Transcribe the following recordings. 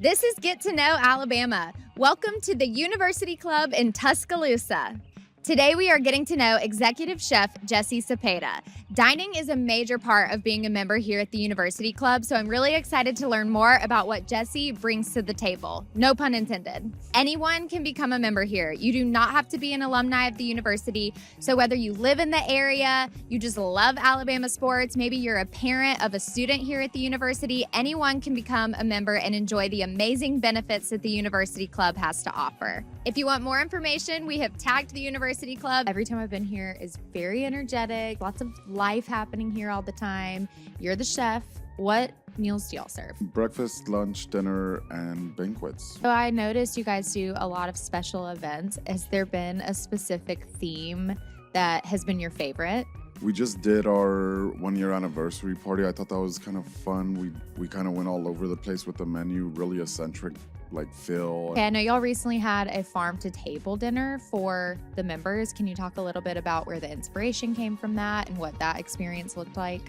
This is Get to Know Alabama. Welcome to the University Club in Tuscaloosa. Today we are getting to know Executive Chef Jesse Cepeda. Dining is a major part of being a member here at the University Club, so I'm really excited to learn more about what Jesse brings to the table. No pun intended. Anyone can become a member here. You do not have to be an alumni of the university, so whether you live in the area, you just love Alabama sports, maybe you're a parent of a student here at the university, anyone can become a member and enjoy the amazing benefits that the University Club has to offer. If you want more information, we have tagged the University Club. Every time I've been here is very energetic, lots of life happening here all the time. You're the chef. What meals do y'all serve? Breakfast, lunch, dinner, and banquets. So I noticed you guys do a lot of special events. Has there been a specific theme that has been your favorite? We just did our 1-year anniversary party. I thought that was kind of fun. We kind of went all over the place with the menu, really eccentric, like feel. Okay, I know y'all recently had a farm to table dinner for the members. Can you talk a little bit about where the inspiration came from that and what that experience looked like?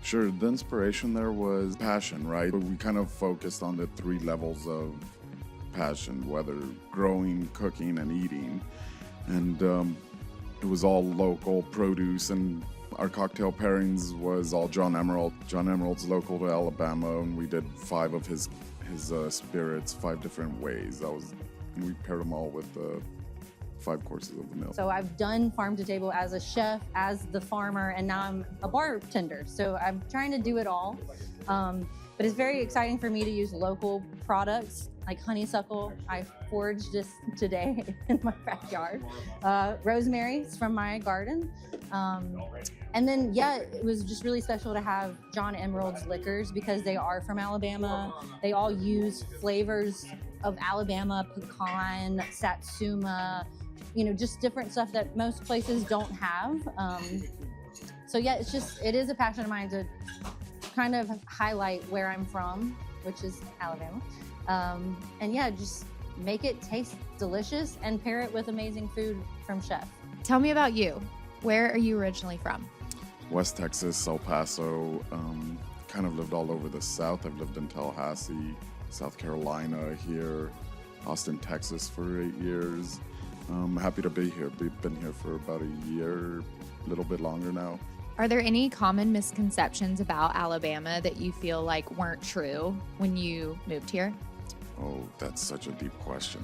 Sure, the inspiration there was passion, right? We kind of focused on the 3 levels of passion, whether growing, cooking, and eating. And it was all local produce, and our cocktail pairings was all John Emerald. John Emerald's local to Alabama, and we did 5 of his spirits, 5 different ways. And we paired them all with 5 courses of the meal. So I've done farm to table as a chef, as the farmer, and now I'm a bartender. So I'm trying to do it all. But it's very exciting for me to use local products like honeysuckle. I foraged this today in my backyard. Rosemary's from my garden. And then, yeah, it was just really special to have John Emerald's liquors because they are from Alabama. They all use flavors of Alabama, pecan, satsuma, just different stuff that most places don't have. So yeah, it is a passion of mine to kind of highlight where I'm from, which is Alabama. And yeah, just make it taste delicious and pair it with amazing food from chef. Tell me about you. Where are you originally from? West Texas, El Paso, kind of lived all over the South. I've lived in Tallahassee, South Carolina, here, Austin, Texas for 8 years. I'm happy to be here. We've been here for about a year, a little bit longer now. Are there any common misconceptions about Alabama that you feel like weren't true when you moved here? Oh, that's such a deep question.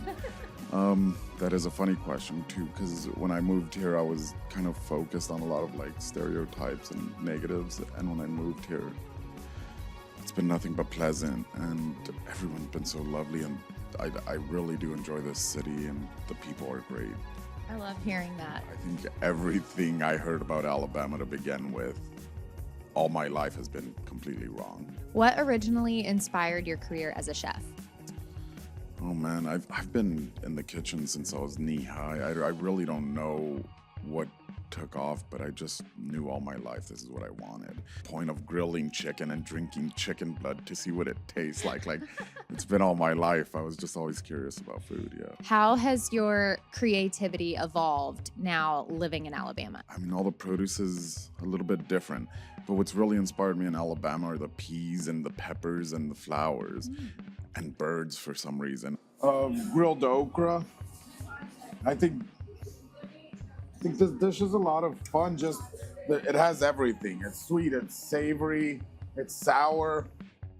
That is a funny question too, because when I moved here, I was kind of focused on a lot of like stereotypes and negatives. And when I moved here, it's been nothing but pleasant, and everyone's been so lovely. And I really do enjoy this city, and the people are great. I love hearing that. I think everything I heard about Alabama to begin with, all my life has been completely wrong. What originally inspired your career as a chef? Oh man, I've been in the kitchen since I was knee-high. I really don't know what took off, but I just knew all my life this is what I wanted. Point of grilling chicken and drinking chicken blood to see what it tastes like. Like, it's been all my life. I was just always curious about food, yeah. How has your creativity evolved now living in Alabama? I mean, all the produce is a little bit different, but what's really inspired me in Alabama are the peas and the peppers and the flowers and birds for some reason. Grilled okra. I think this dish is a lot of fun. It has everything. It's sweet, it's savory, it's sour.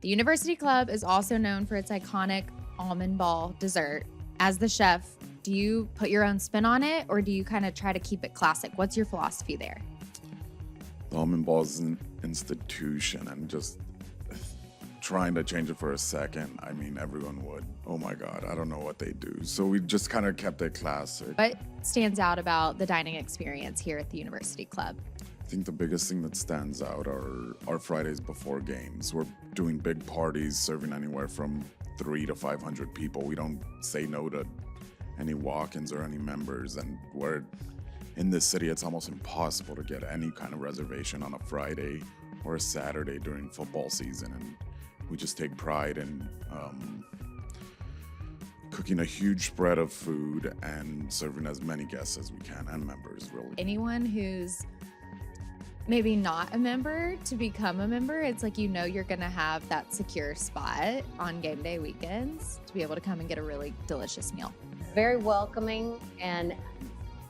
The University Club is also known for its iconic almond ball dessert. As the chef, do you put your own spin on it, or do you kind of try to keep it classic? What's your philosophy there? The almond ball is an institution, and just trying to change it for a second, I mean, everyone would. Oh my God, I don't know what they do. So we just kind of kept it classic. What stands out about the dining experience here at the University Club? I think the biggest thing that stands out are our Fridays before games. We're doing big parties, serving anywhere from 300 to 500 people. We don't say no to any walk-ins or any members, and we're in this city, it's almost impossible to get any kind of reservation on a Friday or a Saturday during football season, and we just take pride in cooking a huge spread of food and serving as many guests as we can, and members, really. Anyone who's maybe not a member to become a member. It's like, you know, you're going to have that secure spot on game day weekends to be able to come and get a really delicious meal. Very welcoming, and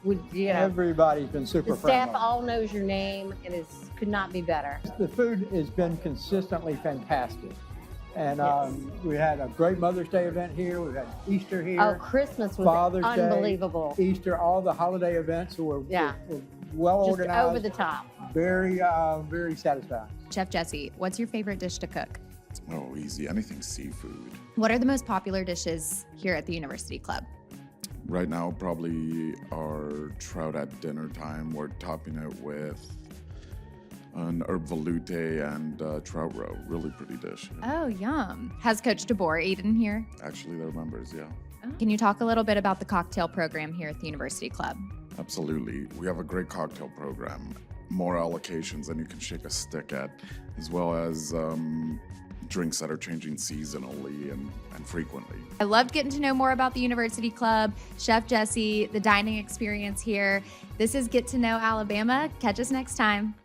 would, you know, Everybody's been super the staff friendly. all knows your name, and it could not be better. The food has been consistently fantastic. And Yes. we had a great Mother's Day event here. We've had Easter here. Oh, Christmas was Father's Day, unbelievable. Easter, all the holiday events were well Just organized. over the top. Very, very satisfying. Chef Jesse, what's your favorite dish to cook? Oh, easy. Anything seafood. What are the most popular dishes here at the University Club? Right now, probably our trout at dinner time. We're topping it with an herb veloute and trout roe. Really pretty dish. Oh, yum. Has Coach DeBoer eaten here? Actually, they're members, yeah. Can you talk a little bit about the cocktail program here at the University Club? Absolutely. We have a great cocktail program. More allocations than you can shake a stick at, as well as drinks that are changing seasonally and frequently. I loved getting to know more about the University Club, Chef Jesse, the dining experience here. This is Get to Know Alabama. Catch us next time.